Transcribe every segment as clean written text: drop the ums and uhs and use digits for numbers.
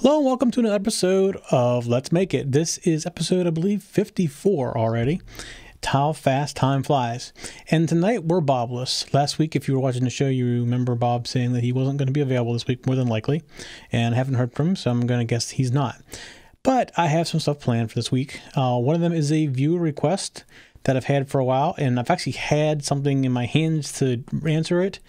Hello and welcome to another episode of Let's Make It. This is episode, I believe, 54 already. How fast time flies. And tonight we're Bobless. Last week, if you were watching the show, you remember Bob saying that he wasn't going to be available this week, more than likely. And I haven't heard from him, so I'm going to guess he's not. But I have some stuff planned for this week. One of them is a viewer request that I've had for a while, and I've actually had something in my hands to answer it,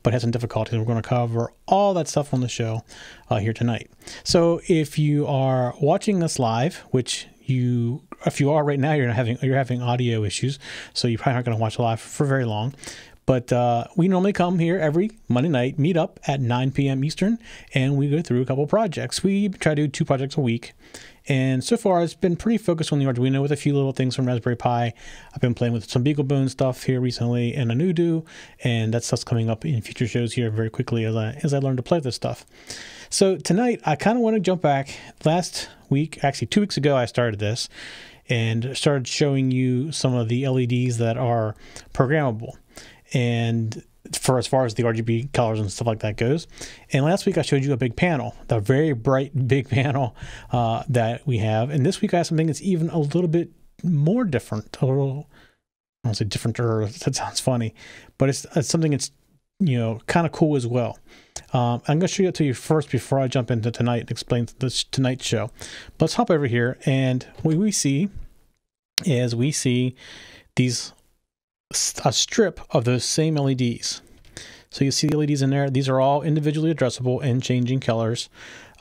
but had some difficulties. We're going to cover all that stuff on the show here tonight. So if you are watching us live, which if you are right now, you're having audio issues, so you're probably not going to watch live for very long. But we normally come here every Monday night, meet up at 9 p.m. Eastern, and we go through a couple projects. We try to do 2 projects a week. And so far, it's been pretty focused on the Arduino with a few little things from Raspberry Pi. I've been playing with some BeagleBone stuff here recently and a Nudo, and that stuff's coming up in future shows here very quickly as I learn to play with this stuff. So tonight, I kind of want to jump back. Last week, actually 2 weeks ago, I started this and started showing you some of the LEDs that are programmable. And for as far as the RGB colors and stuff like that goes. And last week I showed you a big panel, the very bright big panel that we have. And this week I have something that's even a little bit more different. A little, I don't say different, or that sounds funny, but it's something that's, kind of cool as well. I'm going to show it to you first before I jump into tonight and explain this tonight's show. But let's hop over here, and what we see is these a strip of those same LEDs. So you see the LEDs in there. These are all individually addressable and changing colors.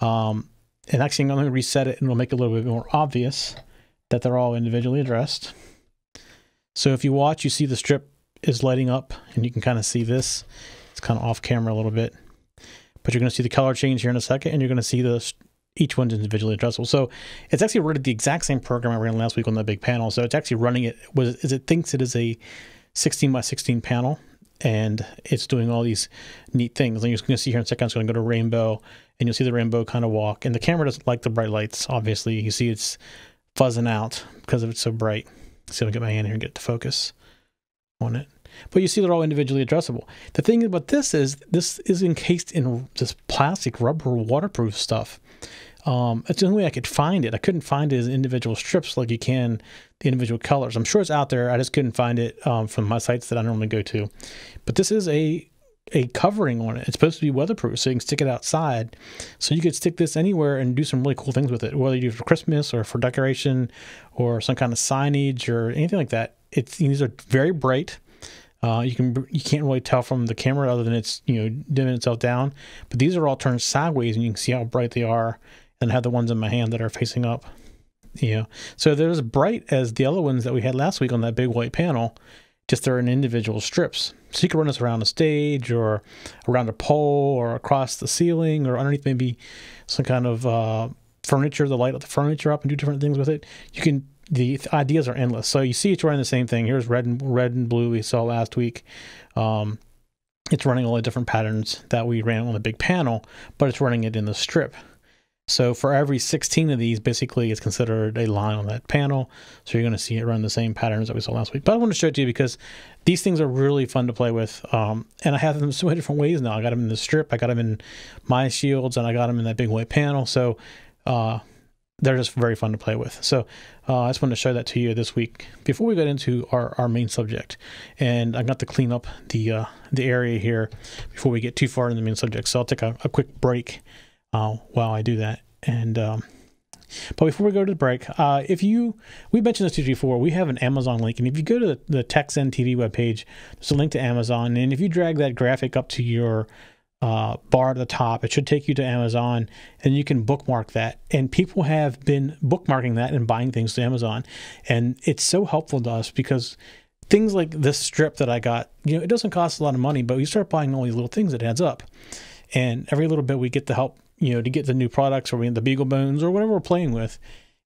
And actually, I'm going to reset it and it'll make it a little bit more obvious that they're all individually addressed. So if you watch, you see the strip is lighting up, and you can kind of see this. It's kind of off camera a little bit, but you're going to see the color change here in a second, and you're going to see each one's individually addressable. So it's actually running the exact same program I ran last week on that big panel. So it's actually running it as it thinks it is a 16 by 16 panel, and it's doing all these neat things. And you're going to see here in a second, it's going to go to rainbow, and you'll see the rainbow kind of walk. And the camera doesn't like the bright lights, obviously. You see it's fuzzing out because it's so bright. See if I can get my hand here and get it to focus on it. But you see they're all individually addressable. The thing about this is encased in this plastic rubber waterproof stuff. It's the only way I could find it. I couldn't find it as individual strips like you can the individual colors. I'm sure it's out there. I just couldn't find it from my sites that I normally go to. But this is a covering on it. It's supposed to be weatherproof, so you can stick it outside. So you could stick this anywhere and do some really cool things with it, whether you do it for Christmas or for decoration or some kind of signage or anything like that. These are very bright. You can't really tell from the camera other than it's dimming itself down. But these are all turned sideways, and you can see how bright they are. And I have the ones in my hand that are facing up. So they're as bright as the other ones that we had last week on that big white panel, just they're in individual strips. So you can run this around the stage or around a pole or across the ceiling or underneath maybe some kind of furniture, the light of the furniture up and do different things with it. The ideas are endless. So you see it's running the same thing. Here's red and blue we saw last week. It's running all the different patterns that we ran on the big panel, but it's running it in the strip. So for every 16 of these, basically, it's considered a line on that panel. So you're going to see it run the same patterns that we saw last week. But I want to show it to you because these things are really fun to play with. And I have them so many different ways now. I got them in the strip, I got them in my shields, and I got them in that big white panel. So they're just very fun to play with. So I just wanted to show that to you this week before we get into our main subject. And I got to clean up the area here before we get too far in the main subject. So I'll take a quick break while I do that. And but before we go to the break, we mentioned this to you before, we have an Amazon link, and if you go to the TechZen TV webpage, there's a link to Amazon, and if you drag that graphic up to your bar at the top, it should take you to Amazon, and you can bookmark that. And people have been bookmarking that and buying things to Amazon, and it's so helpful to us because things like this strip that I got, it doesn't cost a lot of money, but we start buying all these little things, it adds up, and every little bit we get to help to get the new products or the BeagleBones or whatever we're playing with.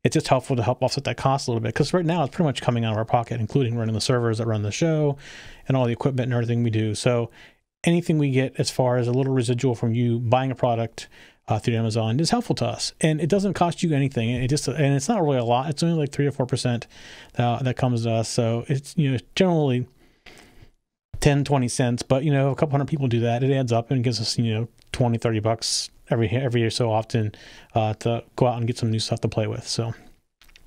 It's just helpful to help offset that cost a little bit, because right now it's pretty much coming out of our pocket, including running the servers that run the show and all the equipment and everything we do. So anything we get as far as a little residual from you buying a product through Amazon is helpful to us, and it doesn't cost you anything. And it's not really a lot. It's only like 3 or 4% that comes to us. So it's generally 10, 20 cents, but a couple hundred people do that. It adds up and gives us $20, $30 every so often to go out and get some new stuff to play with. So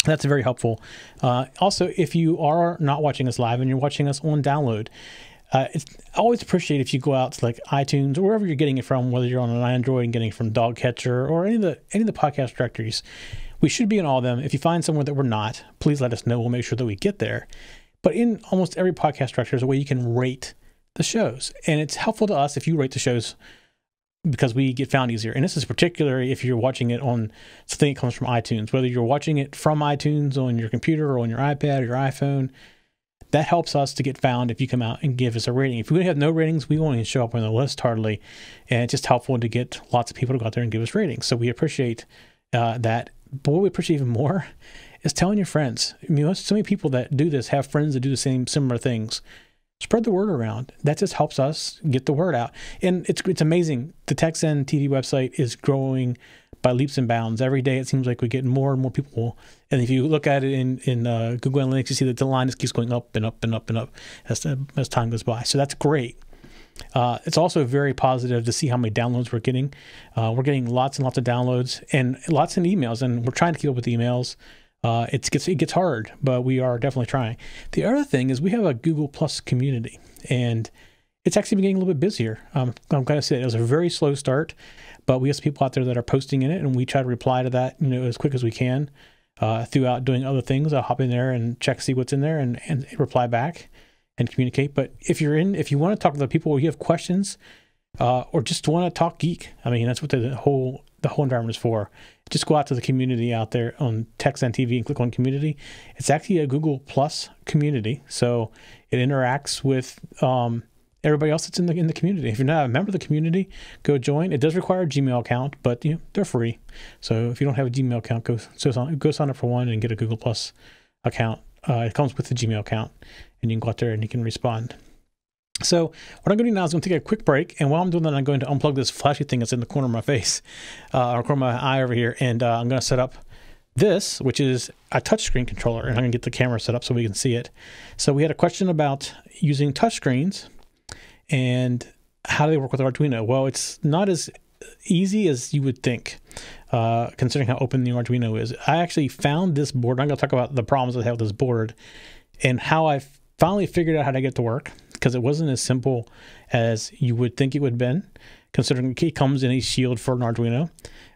that's very helpful. Also, if you are not watching us live and you're watching us on download, it's always appreciate if you go out to like iTunes or wherever you're getting it from, whether you're on an Android and getting it from Dogcatcher or any of the podcast directories. We should be in all of them. If you find somewhere that we're not, please let us know. We'll make sure that we get there. But in almost every podcast directory, there's a way you can rate the shows. And it's helpful to us if you rate the shows because we get found easier. And this is particularly if you're watching it on something that comes from iTunes, whether you're watching it from iTunes on your computer or on your iPad or your iPhone. That helps us to get found if you come out and give us a rating. If we have no ratings, we won't even show up on the list hardly. And it's just helpful to get lots of people to go out there and give us ratings. So we appreciate that. But what we appreciate even more is telling your friends. I mean, so many people that do this have friends that do the similar things. Spread the word around. That just helps us get the word out. And it's amazing. The TechZen TV website is growing by leaps and bounds. Every day it seems like we get more and more people. And if you look at it in Google Analytics, you see that the line just keeps going up and up and up and up as time goes by. So that's great. It's also very positive to see how many downloads we're getting. We're getting lots and lots of downloads and lots of emails, and we're trying to keep up with the emails. It gets hard, but we are definitely trying. The other thing is we have a Google Plus community, and it's actually been getting a little bit busier. I'm glad to say it was a very slow start, but we have some people out there that are posting in it, and we try to reply to that, as quick as we can. Throughout doing other things, I'll hop in there and check, see what's in there, and reply back and communicate. But if you want to talk to the people, or you have questions, or just want to talk geek, I mean, that's what the whole environment is for. Just go out to the community out there on TechZen TV and click on community. It's actually a Google Plus community, so it interacts with everybody else that's in the community. If you're not a member of the community, go join. It does require a Gmail account, but they're free. So if you don't have a Gmail account, go sign up for one and get a Google Plus account. It comes with the Gmail account, and you can go out there and you can respond. So what I'm going to do now is I'm going to take a quick break, and while I'm doing that, I'm going to unplug this flashy thing that's in the corner of my face, or corner of my eye over here, and I'm going to set up this, which is a touchscreen controller, and I'm going to get the camera set up so we can see it. So we had a question about using touchscreens and how do they work with Arduino. Well, it's not as easy as you would think, considering how open the Arduino is. I actually found this board. I'm going to talk about the problems I have with this board and how I finally figured out how to get it to work, because it wasn't as simple as you would think it would have been, considering it comes in a shield for an Arduino.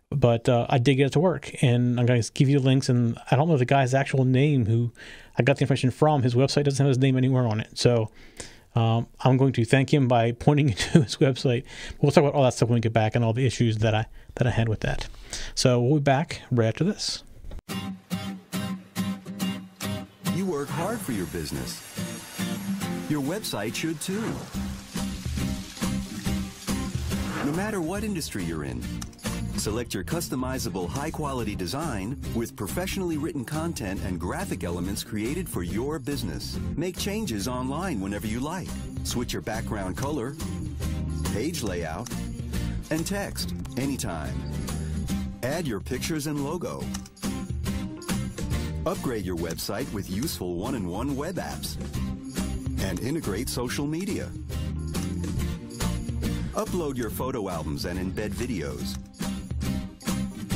But I did get it to work, and I'm going to give you the links. And I don't know the guy's actual name who I got the information from. His website doesn't have his name anywhere on it. So I'm going to thank him by pointing you to his website. We'll talk about all that stuff when we get back and all the issues that I had with that. So we'll be back right after this. You work hard for your business. Your website should too. No matter what industry you're in, select your customizable high-quality design with professionally written content and graphic elements created for your business. Make changes online whenever you like. Switch your background color, page layout, and text anytime. Add your pictures and logo. Upgrade your website with useful one-in-one web apps. And integrate social media. Upload your photo albums and embed videos.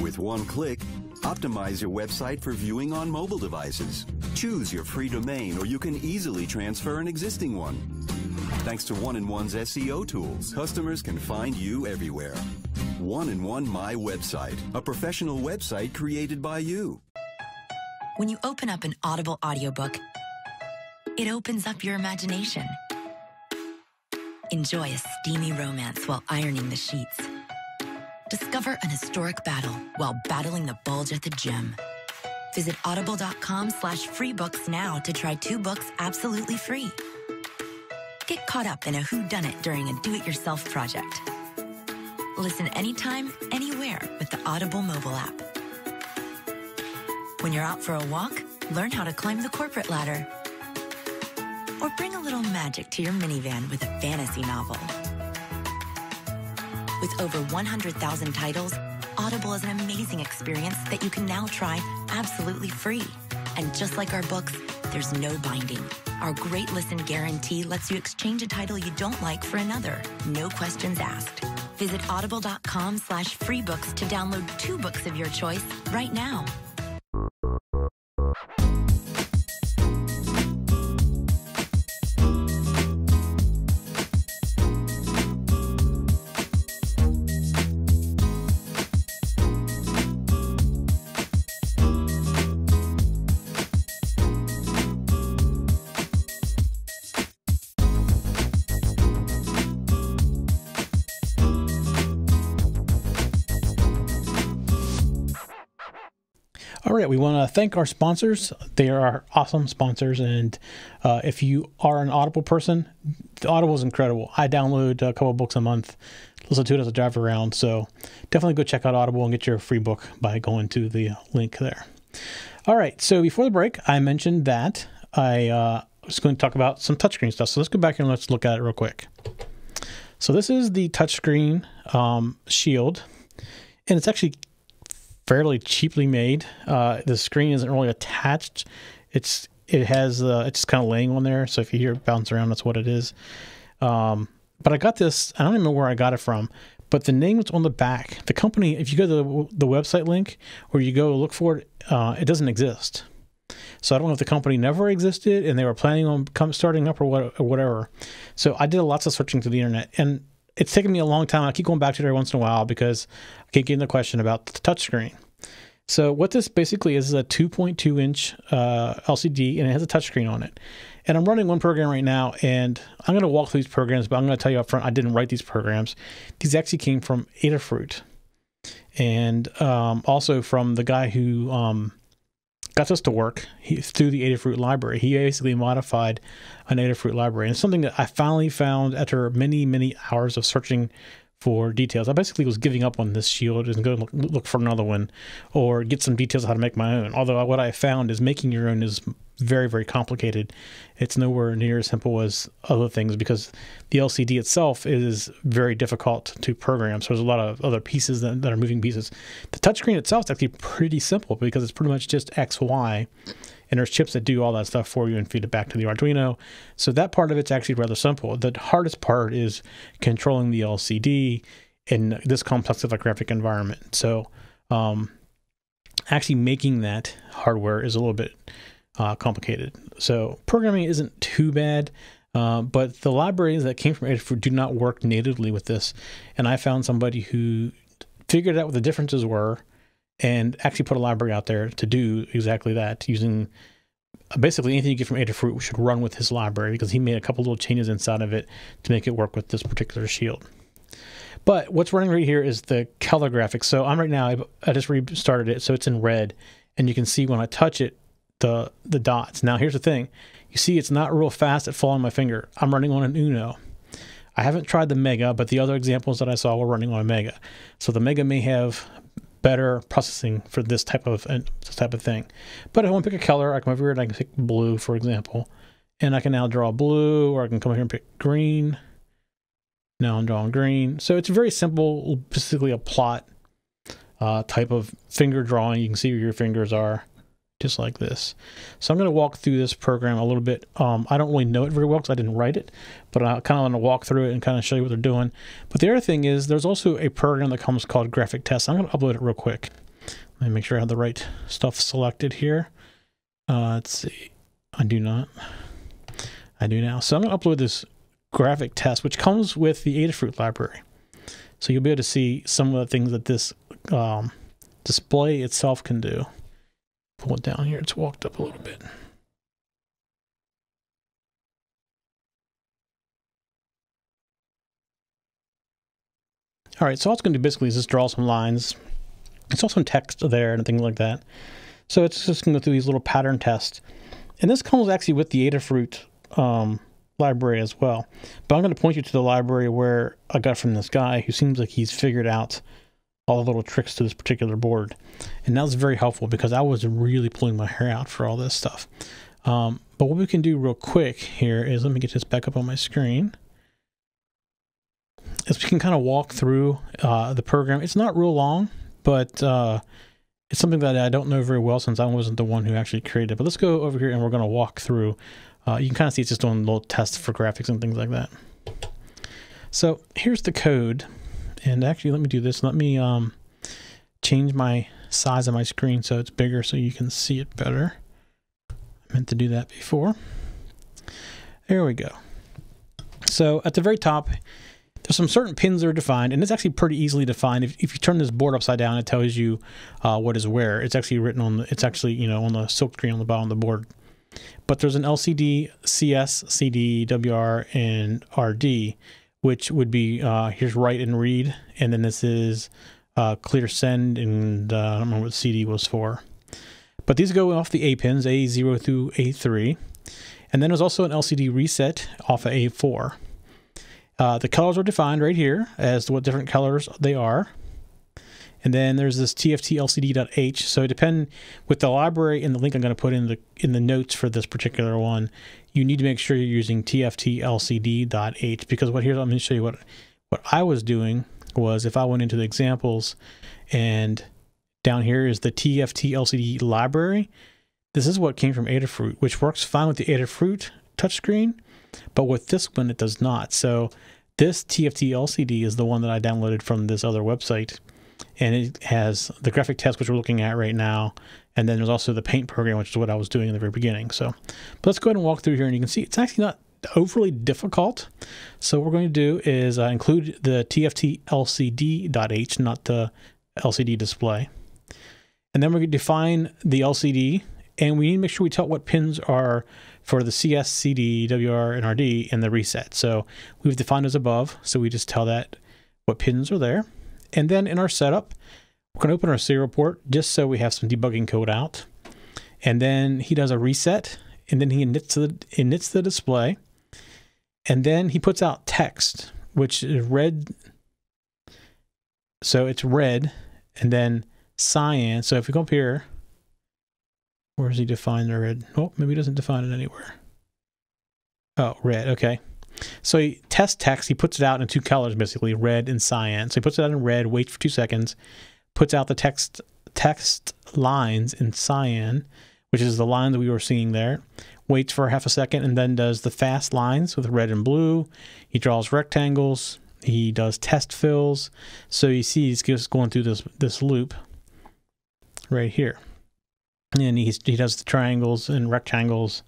With one click, optimize your website for viewing on mobile devices. Choose your free domain, or you can easily transfer an existing one. Thanks to One-in-One's SEO tools, customers can find you everywhere. One-in-One My Website, a professional website created by you. When you open up an Audible audiobook, it opens up your imagination. Enjoy a steamy romance while ironing the sheets. Discover an historic battle while battling the bulge at the gym. Visit audible.com/freebooks now to try 2 books absolutely free. Get caught up in a whodunit during a do-it-yourself project. Listen anytime, anywhere with the Audible mobile app. When you're out for a walk, learn how to climb the corporate ladder. Or bring a little magic to your minivan with a fantasy novel. With over 100,000 titles, Audible is an amazing experience that you can now try absolutely free. And just like our books, there's no binding. Our great listen guarantee lets you exchange a title you don't like for another. No questions asked. Visit audible.com/freebooks to download 2 books of your choice right now. All right, we want to thank our sponsors. They are our awesome sponsors, and if you are an Audible person, the Audible is incredible. I download a couple books a month, listen to it as I drive around, so definitely go check out Audible and get your free book by going to the link there. All right, so before the break, I mentioned that I was going to talk about some touchscreen stuff, so let's go back here and let's look at it real quick. So this is the touchscreen shield, and it's actually fairly cheaply made. The screen isn't really attached. It's just kind of laying on there. So if you hear it bounce around, that's what it is. But I got this. I don't even know where I got it from. But the name is on the back. The company, if you go to the website link or you go look for it, it doesn't exist. So I don't know if the company never existed and they were planning on starting up or whatever. So I did lots of searching through the internet, and it's taken me a long time. I keep going back to it every once in a while because I keep getting the question about the touchscreen. So what this basically is a 2.2-inch LCD, and it has a touchscreen on it. And I'm running one program right now, and I'm going to walk through these programs, but I'm going to tell you up front, I didn't write these programs. These actually came from Adafruit, and also from the guy who got this to work through the Adafruit library. He basically modified an Adafruit library, and it's something that I finally found after many, many hours of searching for details. I basically was giving up on this shield and go look for another one or get some details on how to make my own. Although what I found is making your own is very, very complicated. It's nowhere near as simple as other things because the LCD itself is very difficult to program. So there's a lot of other pieces that are moving pieces. The touchscreen itself is actually pretty simple because it's pretty much just X, Y, and there's chips that do all that stuff for you and feed it back to the Arduino. So that part of it's actually rather simple. The hardest part is controlling the LCD in this complex of a graphic environment. So actually making that hardware is a little bit complicated. So programming isn't too bad, but the libraries that came from Adafruit do not work natively with this. And I found somebody who figured out what the differences were and actually put a library out there to do exactly that, using basically anything you get from Adafruit should run with his library because he made a couple little changes inside of it to make it work with this particular shield. But what's running right here is the color graphics. So I'm right now, I just restarted it, so it's in red, and you can see when I touch it, the dots. Now here's the thing. You see it's not real fast at falling on my finger. I'm running on an Uno. I haven't tried the Mega, but the other examples that I saw were running on a Mega. So the Mega may have better processing for this type of thing. But if I want to pick a color, I come over here and I can pick blue, for example. And I can now draw blue, or I can come here and pick green. Now I'm drawing green. So it's very simple, basically a plot type of finger drawing. You can see where your fingers are, just like this. So I'm going to walk through this program a little bit. I don't really know it very well because I didn't write it, but I kind of want to walk through it and kind of show you what they're doing. But the other thing is there's also a program that comes called Graphic Test. I'm going to upload it real quick. Let me make sure I have the right stuff selected here. Let's see. I do not. I do now. So I'm going to upload this Graphic Test, which comes with the Adafruit library. So you'll be able to see some of the things that this display itself can do. Pull it down here. It's walked up a little bit. All right, so all it's going to do basically is just draw some lines. It's also some text there and things like that. So it's just going to go through these little pattern tests. And this comes actually with the Adafruit library as well. But I'm going to point you to the library where I got from this guy who seems like he's figured out all the little tricks to this particular board. And that was very helpful because I was really pulling my hair out for all this stuff. But what we can do real quick here is, let me get this back up on my screen, is we can kind of walk through the program. It's not real long, but it's something that I don't know very well since I wasn't the one who actually created it. But let's go over here and we're going to walk through. You can kind of see it's just doing little tests for graphics and things like that. So here's the code. And actually, let me do this. Let me change my size of my screen so it's bigger so you can see it better. I meant to do that before. There we go. So at the very top, there's some certain pins that are defined, and it's actually pretty easily defined. If you turn this board upside down, it tells you what is where. It's actually written on it's actually, you know, on the silk screen on the bottom of the board. But there's an LCD, CS, CD, WR, and RD, which would be here's write and read, and then this is clear send, and I don't remember what CD was for. But these go off the A pins, A0 through A3. And then there's also an LCD reset off of A4. The colors are defined right here as to what different colors they are. And then there's this TFT LCD.H. So depend with the library and the link I'm going to put in the notes for this particular one, you need to make sure you're using TFT LCD.H, because I'm going to show you what I was doing was if I went into the examples and down here is the TFT LCD library. This is what came from Adafruit, which works fine with the Adafruit touchscreen, but with this one it does not. So this TFT LCD is the one that I downloaded from this other website, and it has the graphic test, which we're looking at right now, and then there's also the paint program, which is what I was doing in the very beginning. So but let's go ahead and walk through here, and you can see it's actually not overly difficult. So what we're going to do is include the TFT LCD.H, not the LCD display. And then we're going to define the LCD, and we need to make sure we tell what pins are for the CS, CD, WR, and RD, and the reset. So we've defined as above, so we just tell that what pins are there. And then in our setup, we're going to open our serial port just so we have some debugging code out. And then he does a reset, and then he inits the display. And then he puts out text, which is red. So it's red, and then cyan. So if we go up here, where does he define the red? Oh, maybe he doesn't define it anywhere. Oh, red. Okay. So he tests text. He puts it out in two colors, basically red and cyan. So he puts it out in red, waits for 2 seconds, puts out the text lines in cyan, which is the line that we were seeing there, waits for half a second, and then does the fast lines with red and blue. He draws rectangles. He does test fills. So you see he's just going through this loop right here. And he does the triangles and rectangles,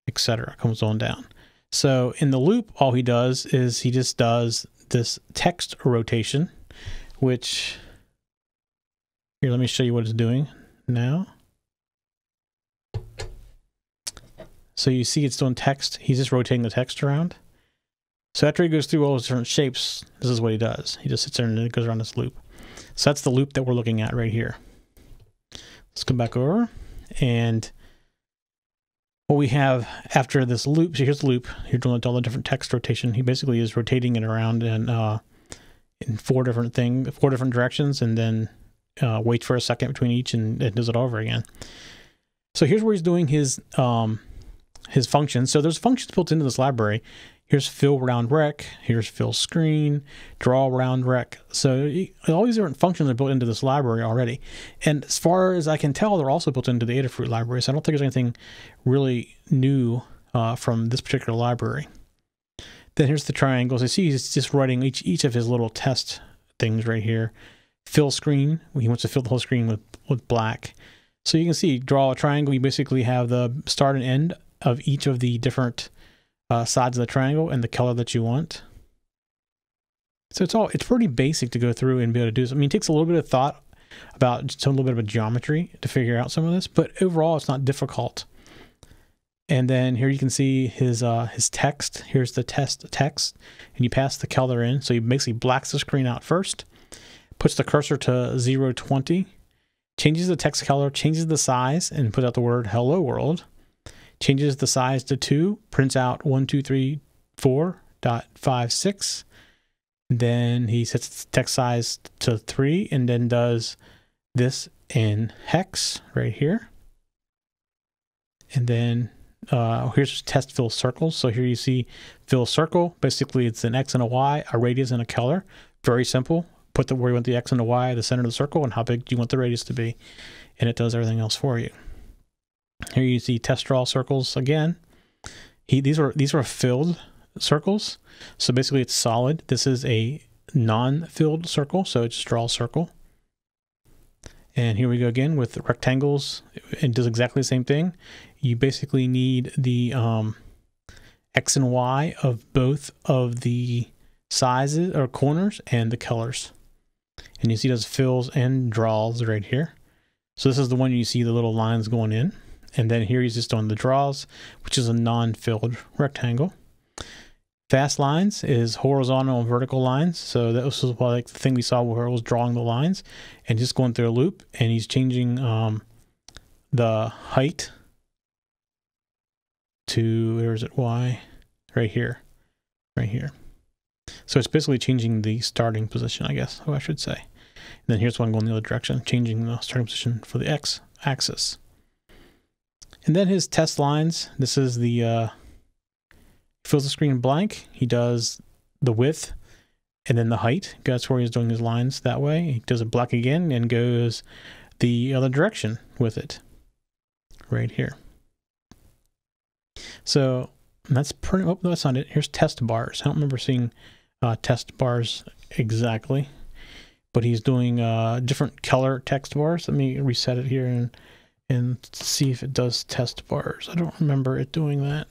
etc. Comes on down. So in the loop, all he does is he just does this text rotation, which, here, let me show you what it's doing now. So you see it's doing text. He's just rotating the text around. So after he goes through all those different shapes, this is what he does. He just sits there and it goes around this loop. So that's the loop that we're looking at right here. Let's come back over, and what we have after this loop, so here's the loop. You're doing all the different text rotation. He basically is rotating it around and in four different directions, and then waits for a second between each, and it does it all over again. So here's where he's doing his functions. So there's functions built into this library. Here's fill round rec, here's fill screen, draw round rec. So all these different functions are built into this library already. And as far as I can tell, they're also built into the Adafruit library. So I don't think there's anything really new from this particular library. Then here's the triangles. I see he's just writing each of his little test things right here. Fill screen, he wants to fill the whole screen with black. So you can see, draw a triangle, you basically have the start and end of each of the different sides of the triangle and the color that you want. So it's pretty basic to go through and be able to do this. I mean, it takes a little bit of thought about just a little bit of a geometry to figure out some of this, but overall it's not difficult. And then here you can see his text. Here's the text, and you pass the color in. So he basically blacks the screen out first, puts the cursor to 020, changes the text color, changes the size, and puts out the word hello world. Changes the size to 2, prints out 1234.56. Then he sets the text size to 3, and then does this in hex right here. And then here's test fill circles. So here you see fill circle. Basically, it's an X and a Y, a radius, and a color. Very simple. Put where you want the X and the Y, the center of the circle, and how big you want the radius to be. And it does everything else for you. Here you see test draw circles again. These are filled circles. So basically it's solid. This is a non-filled circle, so just draw a circle. And here we go again with the rectangles. It does exactly the same thing. You basically need the X and Y of both of the sizes or corners and the colors. And you see those fills and draws right here. So this is the one you see the little lines going in. And then here he's just on the draws, which is a non-filled rectangle. Fast lines is horizontal and vertical lines. So that was like the thing we saw where it was drawing the lines and just going through a loop, and he's changing the height to, where is it, Y? Right here. Right here. So it's basically changing the starting position, I guess, I should say. And then here's one going the other direction, changing the starting position for the X axis. And then his test lines, this is the fills the screen blank. He does the width and then the height. That's where he's doing his lines that way. He does it black again and goes the other direction with it right here. So that's pretty, oh, that's not it. Here's test bars. I don't remember seeing test bars exactly, but he's doing different color text bars. Let me reset it here and see if it does test bars. I don't remember it doing that.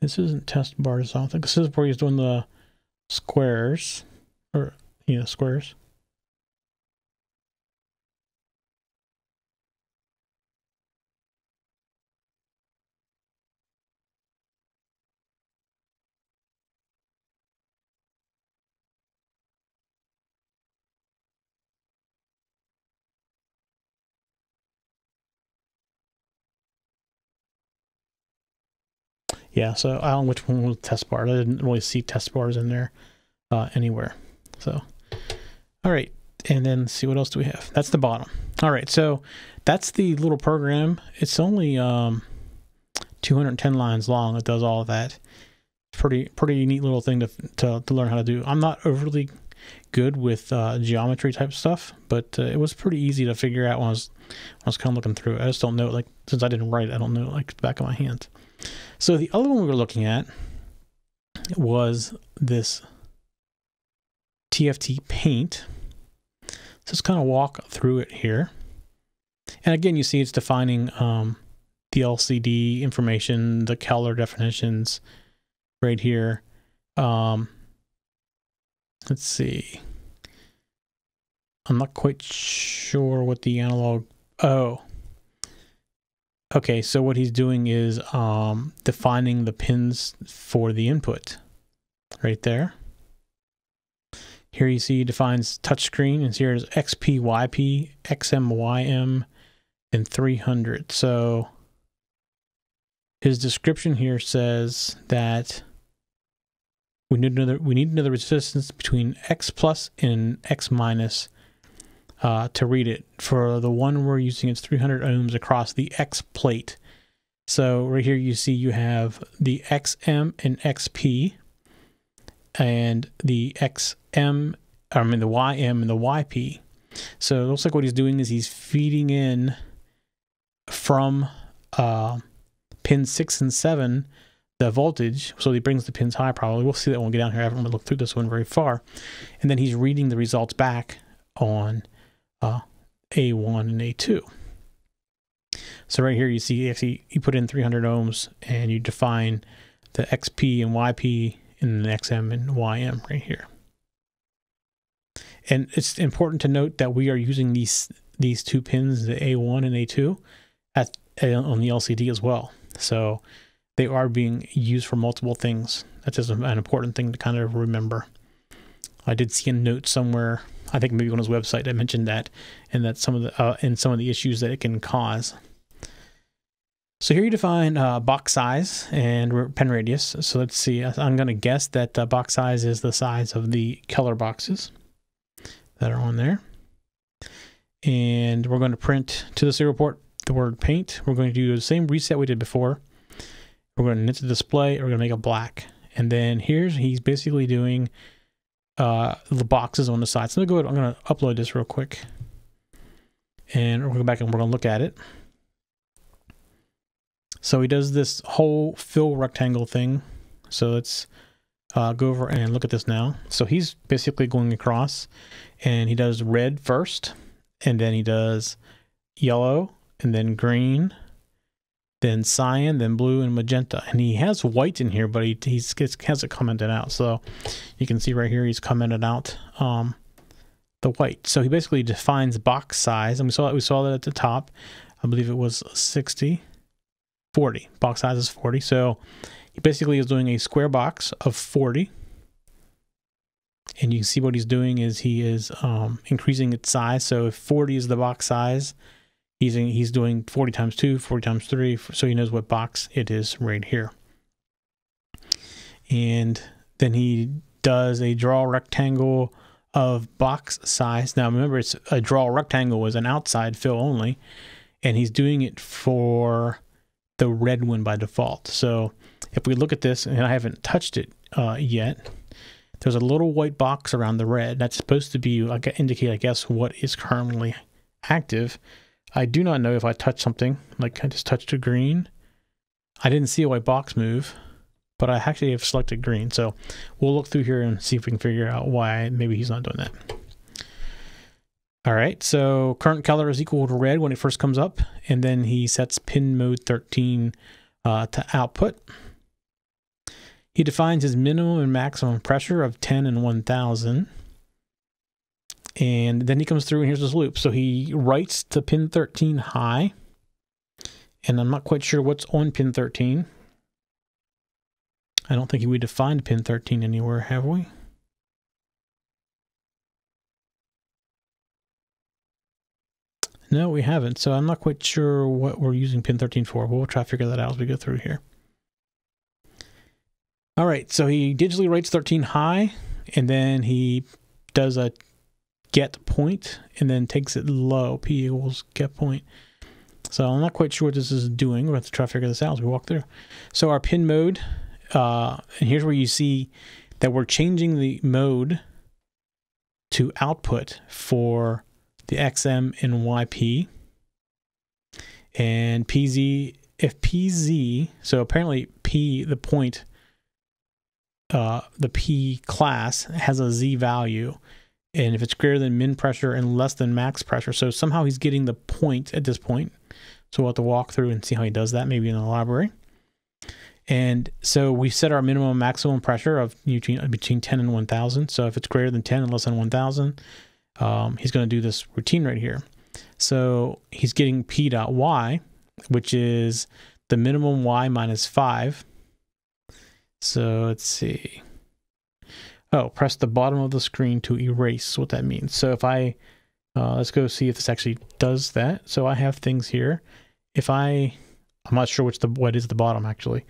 This isn't test bars, I don't think. This is where he's doing the squares, or, yeah, squares. Yeah, so I don't know which one was test bars. I didn't really see test bars in there anywhere. So, all right. And then let's see, what else do we have? That's the bottom. All right, so that's the little program. It's only 210 lines long. It does all of that. Pretty neat little thing to learn how to do. I'm not overly good with geometry type stuff, but it was pretty easy to figure out when I was kind of looking through it. I just don't know it, like, since I didn't write it, I don't know it like the back of my hand. So the other one we were looking at was this TFT Paint. So let's kind of walk through it here. And again, you see it's defining the LCD information, the color definitions right here. Let's see. I'm not quite sure what the analog... Oh. Okay, so what he's doing is defining the pins for the input right there. Here you see he defines touchscreen, and here's XP, YP, XM, YM, and 300. So his description here says that we need to know the resistance between X plus and X minus to read it. For the one we're using, it's 300 ohms across the X plate. So right here you see you have the XM and XP, and the the YM and the YP. So it looks like what he's doing is he's feeding in from pins 6 and 7 the voltage, so he brings the pins high probably. We'll see that when we get down here. I haven't really looked through this one very far. And then he's reading the results back on A1 and A2. So right here you see actually you put in 300 ohms and you define the XP and YP and the XM and YM right here. And it's important to note that we are using these two pins, the A1 and A2, on the LCD as well. So they are being used for multiple things. That's just an important thing to kind of remember. I did see a note somewhere, I think maybe on his website, that mentioned that, and that some of the issues that it can cause. So here you define box size and pen radius. So let's see, I'm going to guess that box size is the size of the color boxes that are on there. And we're going to print to the serial port the word paint. We're going to do the same reset we did before. We're going to knit the display, we're going to make it black. And then he's basically doing the boxes on the side. So I'm going to upload this real quick. And we'll go back and we're going to look at it. So he does this whole fill rectangle thing. So let's go over and look at this now. So he's basically going across, and he does red first, and then he does yellow, and then green, then cyan, then blue, and magenta. And he has white in here, but he has it commented out. So you can see right here he's commented out the white. So he basically defines box size, and we saw that at the top. I believe it was 40. Box size is 40. So he basically is doing a square box of 40. And you can see what he's doing is he is increasing its size. So if 40 is the box size, he's doing 40 times 2, 40 times 3, so he knows what box it is right here. And then he does a draw rectangle of box size. Now remember, it's a draw rectangle was an outside fill only, and he's doing it for the red one by default. So if we look at this, and I haven't touched it yet, there's a little white box around the red. That's supposed to be indicate, I guess, what is currently active. I do not know if I touch something, like I just touched a green. I didn't see a white box move, but I actually have selected green. So we'll look through here and see if we can figure out why maybe he's not doing that. All right, so current color is equal to red when it first comes up, and then he sets pin mode 13 to output. He defines his minimum and maximum pressure of 10 and 1000. And then he comes through and here's his loop. So he writes to pin 13 high, and I'm not quite sure what's on pin 13. I don't think we defined pin 13 anywhere, have we? No, we haven't. So I'm not quite sure what we're using pin 13 for. We'll try to figure that out as we go through here. All right, so he digitally writes 13 high, and then he does a get point, and then takes it low. P equals get point. So I'm not quite sure what this is doing. We'll have to try to figure this out as we walk through. So our pin mode, and here's where you see that we're changing the mode to output for the XM and YP. And PZ, if PZ, so apparently P, the point, the P class has a Z value, and if it's greater than min pressure and less than max pressure, so somehow he's getting the point at this point. So we'll have to walk through and see how he does that, maybe in the library. And so we set our minimum and maximum pressure of between 10 and 1000. So if it's greater than 10 and less than 1000, he's going to do this routine right here. So he's getting P.Y, which is the minimum Y minus 5. So let's see. Oh, press the bottom of the screen to erase, what that means. So if I, let's go see if this actually does that. So I have things here. If I'm not sure what is the bottom actually.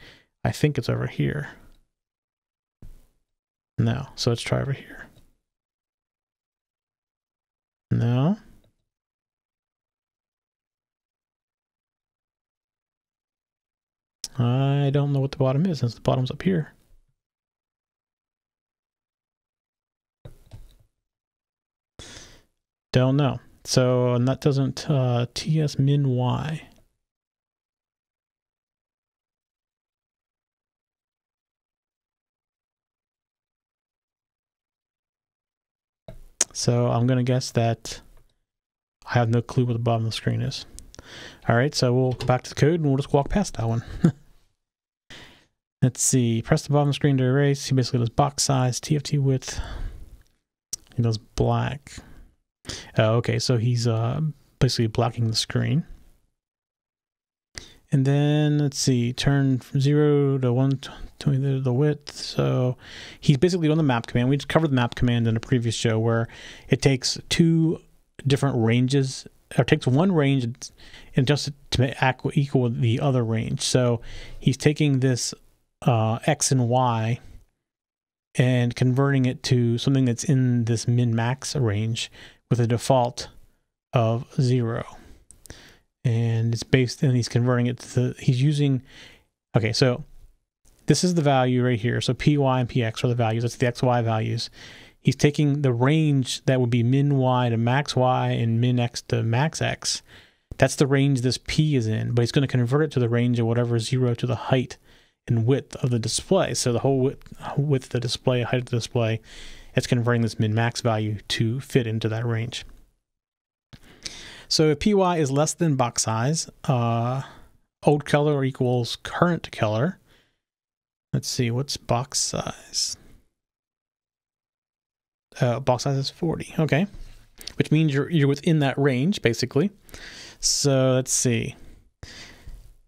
I think it's over here. No, so let's try over here. No. I don't know what the bottom is since the bottom's up here. Don't know. So, and that doesn't TS min Y. So I'm going to guess that I have no clue what the bottom of the screen is. All right, so we'll go back to the code and we'll just walk past that one. Let's see. Press the bottom of the screen to erase. He basically does box size, TFT width. He does black. Okay, so he's basically blocking the screen. And then, let's see, turn from 0 to 120 the width. So he's basically on the map command. We just covered the map command in a previous show where it takes two different ranges, or takes one range and adjusts it to equal the other range. So he's taking this X and Y and converting it to something that's in this min-max range with a default of 0. And it's based, and he's converting it to he's using, okay, so this is the value right here. So py and px are the values. That's the xy values. He's taking the range that would be min y to max y and min x to max x. That's the range this p is in, but he's going to convert it to the range of whatever is 0 to the height and width of the display. So the whole width of the display, height of the display, it's converting this min-max value to fit into that range. So if py is less than box size, old color equals current color. Let's see, what's box size? Box size is 40, okay. Which means you're within that range, basically. So let's see.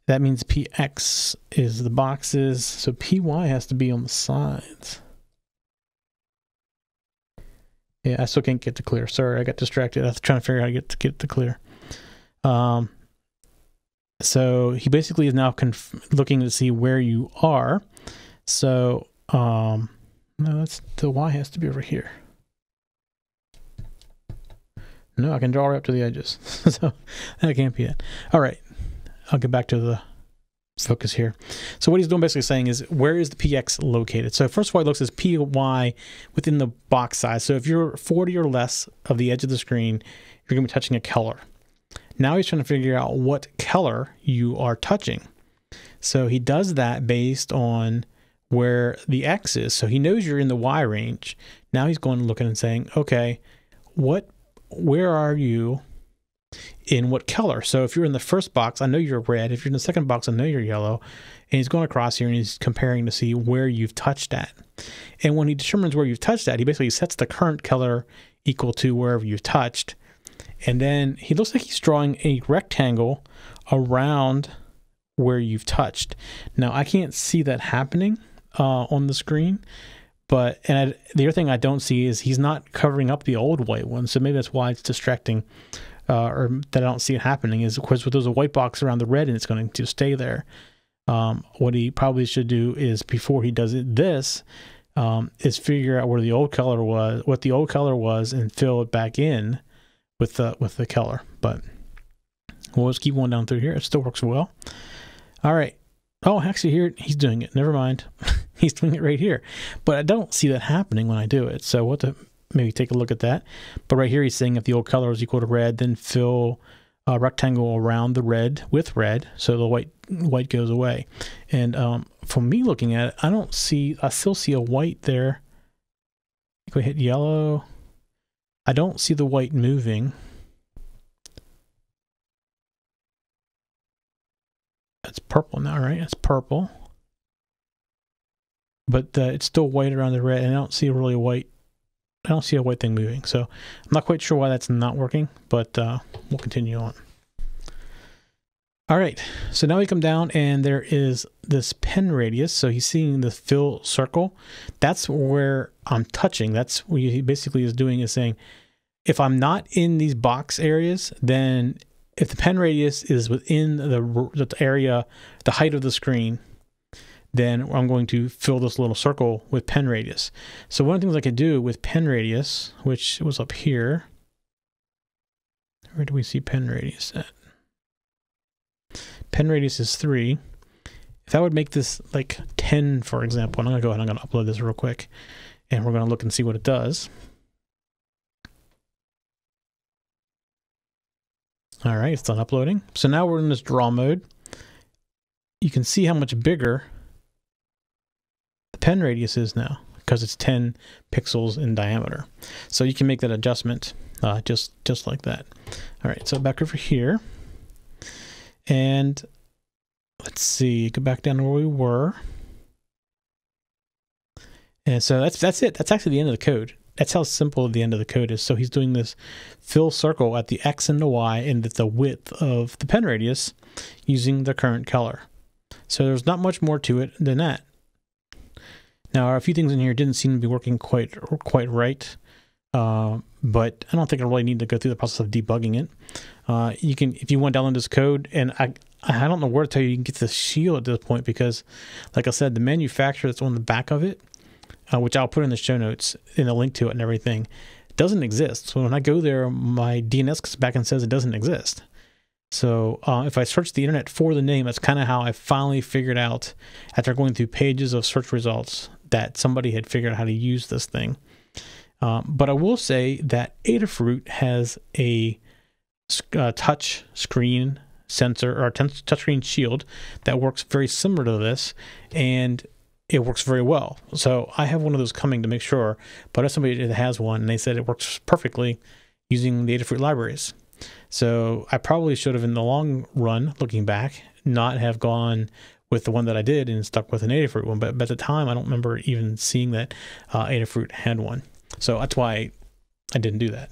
That means px is the boxes, so py has to be on the sides. Yeah, I still can't get to clear. Sorry, I got distracted. I was trying to figure out how to get to clear. So he basically is now looking to see where you are. So, no, the y has to be over here. No, I can draw right up to the edges. So that can't be it. All right, I'll get back to the focus here. So what he's doing basically saying is, where is the px located? So first of all, he looks at py within the box size. So if you're 40 or less of the edge of the screen, you're going to be touching a color. Now he's trying to figure out what color you are touching. So he does that based on where the x is. So he knows you're in the y range. Now he's going to look at it and saying, okay, where are you in what color? So if you're in the first box, I know you're red. If you're in the second box, I know you're yellow. And he's going across here and he's comparing to see where you've touched at. And when he determines where you've touched at, he basically sets the current color equal to wherever you've touched. And then he looks like he's drawing a rectangle around where you've touched. Now, I can't see that happening on the screen. But the other thing I don't see is he's not covering up the old white one. So maybe that's why it's distracting, or that I don't see it happening, is, of course, there's a white box around the red and it's going to stay there. What he probably should do is, before he does this, is figure out where the old color was, what the old color was, and fill it back in with the color. But we'll just keep going down through here. It still works well. All right. Oh, actually, here he's doing it. Never mind. He's doing it right here. But I don't see that happening when I do it. So we'll have to maybe take a look at that. But right here he's saying if the old color is equal to red, then fill a rectangle around the red with red, so the white goes away. And for me looking at it, I still see a white there. Go hit yellow. I don't see the white moving. It's purple now, right? It's purple. But it's still white around the red, and I don't see really a white thing moving. So I'm not quite sure why that's not working, but we'll continue on. All right, so now we come down and there is this pen radius. So he's seeing the fill circle. That's where I'm touching. That's what he basically is doing, is saying, if I'm not in these box areas, then if the pen radius is within the area, the height of the screen, then I'm going to fill this little circle with pen radius. So one of the things I could do with pen radius, which was up here, where do we see pen radius at? Pen radius is 3. If I would make this like 10, for example, and I'm going to go ahead and I'm going to upload this real quick, and we're going to look and see what it does. All right, it's done uploading. So now we're in this draw mode. You can see how much bigger the pen radius is now, because it's 10 pixels in diameter. So you can make that adjustment just like that. All right, so back over here. And let's see, go back down to where we were. And so that's it. That's actually the end of the code. That's how simple the end of the code is. So he's doing this fill circle at the X and the Y and at the width of the pen radius using the current color. So there's not much more to it than that. Now, a few things in here didn't seem to be working quite right, but I don't think I really need to go through the process of debugging it. You can, if you want to download this code, and I don't know where to tell you, you can get the shield at this point, because, like I said, the manufacturer that's on the back of it, which I'll put in the show notes in a link to it and everything, doesn't exist. So when I go there, my DNS comes back and says it doesn't exist. So if I search the internet for the name, that's kind of how I finally figured out, after going through pages of search results, that somebody had figured out how to use this thing. But I will say that Adafruit has a touch screen sensor, or touchscreen shield, that works very similar to this, and it works very well. So I have one of those coming to make sure, but I have somebody that has one, and they said it works perfectly using the Adafruit libraries. So I probably should have, in the long run, looking back, not have gone with the one that I did and stuck with an Adafruit one. But at the time, I don't remember even seeing that Adafruit had one. So that's why I didn't do that.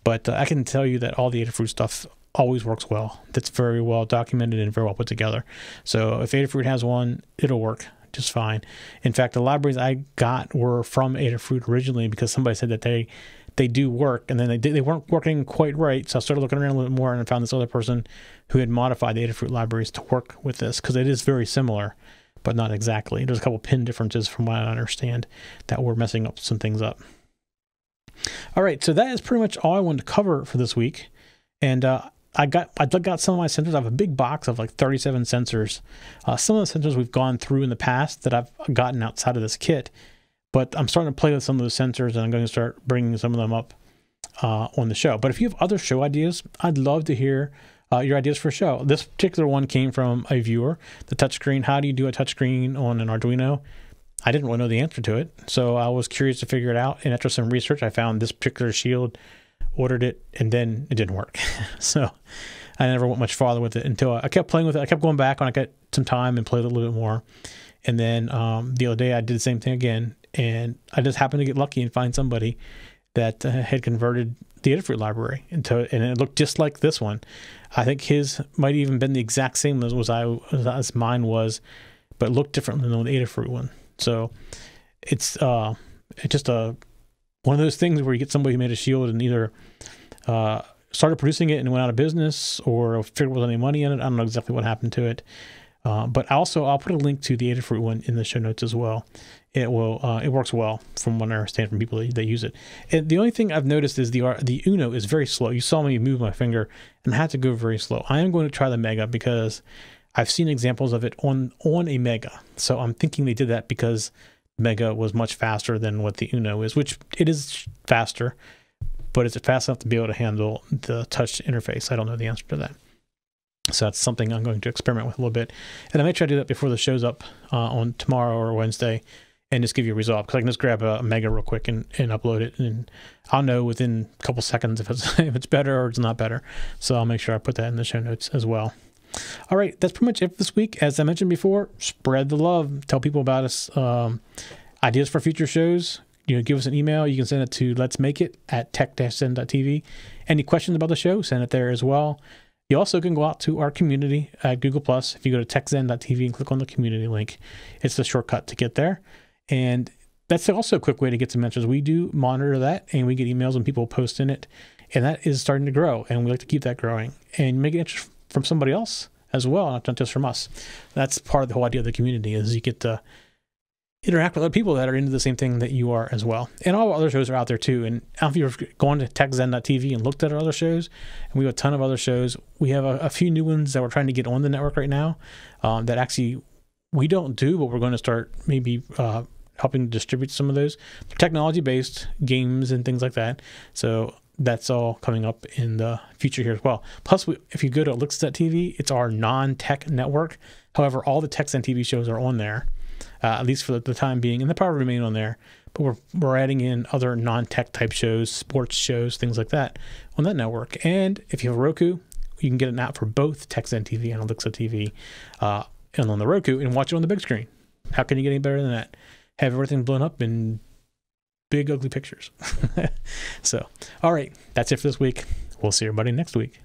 But I can tell you that all the Adafruit stuff always works well. That's very well documented and very well put together. So if Adafruit has one, it'll work just fine. In fact, the libraries I got were from Adafruit originally, because somebody said that they do work, and then they weren't working quite right. So I started looking around a little bit more, and I found this other person who had modified the Adafruit libraries to work with this, because it is very similar, but not exactly. There's a couple pin differences from what I understand that were messing up some things up. All right, so that is pretty much all I wanted to cover for this week. And I dug out some of my sensors. I have a big box of like 37 sensors. Some of the sensors we've gone through in the past that I've gotten outside of this kit, but I'm starting to play with some of those sensors, and I'm going to start bringing some of them up on the show. But if you have other show ideas, I'd love to hear your ideas for a show. This particular one came from a viewer. The touchscreen, how do you do a touchscreen on an Arduino? I didn't really know the answer to it, so I was curious to figure it out. And after some research, I found this particular shield, ordered it, and then it didn't work. So I never went much farther with it until I kept playing with it. I kept going back when I got some time and played a little bit more. And then the other day I did the same thing again, and I just happened to get lucky and find somebody that had converted the Adafruit library into, and it looked just like this one. I think his might even been the exact same as mine was, but looked different than the Adafruit one. So it's just one of those things where you get somebody who made a shield and either started producing it and went out of business, or figured there wasn't any money in it. I don't know exactly what happened to it. But I'll put a link to the Adafruit one in the show notes as well. It works well from what I understand from people that use it. And the only thing I've noticed is the Uno is very slow. You saw me move my finger, and I had to go very slow. I am going to try the Mega because I've seen examples of it on a Mega. So I'm thinking they did that because Mega was much faster than what the Uno is, which it is faster, but is it fast enough to be able to handle the touch interface? I don't know the answer to that. So that's something I'm going to experiment with a little bit. And I may try to do that before the show's up on tomorrow or Wednesday, and just give you a result, because I can just grab a Mega real quick and upload it, and I'll know within a couple seconds if it's better or it's not better. So I'll make sure I put that in the show notes as well. All right, that's pretty much it for this week. As I mentioned before, spread the love. Tell people about us. Ideas for future shows. Give us an email. You can send it to letsmakeit@tech-zen.tv. Any questions about the show, send it there as well. You also can go out to our community at Google+. If you go to techzen.tv and click on the community link, it's the shortcut to get there. And that's also a quick way to get some answers. We do monitor that, and we get emails when people post in it, and that is starting to grow, and we like to keep that growing and make it interesting from somebody else as well, not just from us. That's part of the whole idea of the community, is you get to interact with other people that are into the same thing that you are as well. And all our other shows are out there too. And if you've gone to techzen.tv and looked at our other shows, and we have a ton of other shows, we have a few new ones that we're trying to get on the network right now that actually we don't do, but we're going to start maybe helping to distribute some of those. They're technology-based games and things like that. So that's all coming up in the future here as well. Plus, if you go to Elixir.tv, it's our non-tech network. However, all the TechZen TV shows are on there, at least for the time being, and they'll probably remain on there. But we're adding in other non-tech type shows, sports shows, things like that on that network. And if you have a Roku, you can get an app for both TechZen TV and Elixir TV and on the Roku, and watch it on the big screen. How can you get any better than that? Have everything blown up in big, ugly pictures. So, all right, that's it for this week. We'll see everybody next week.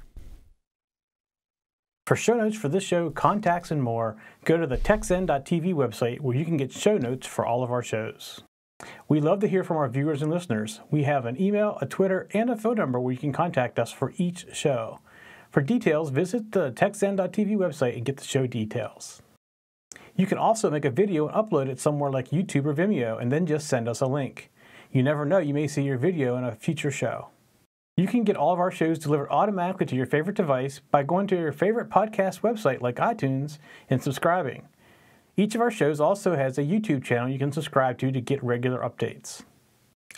For show notes for this show, contacts, and more, go to the techzen.tv website, where you can get show notes for all of our shows. We love to hear from our viewers and listeners. We have an email, a Twitter, and a phone number where you can contact us for each show. For details, visit the techzen.tv website and get the show details. You can also make a video and upload it somewhere like YouTube or Vimeo, and then just send us a link. You never know, you may see your video in a future show. You can get all of our shows delivered automatically to your favorite device by going to your favorite podcast website like iTunes and subscribing. Each of our shows also has a YouTube channel you can subscribe to get regular updates.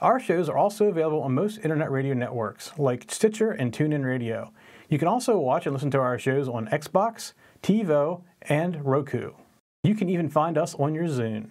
Our shows are also available on most internet radio networks like Stitcher and TuneIn Radio. You can also watch and listen to our shows on Xbox, TiVo, and Roku. You can even find us on your Zune.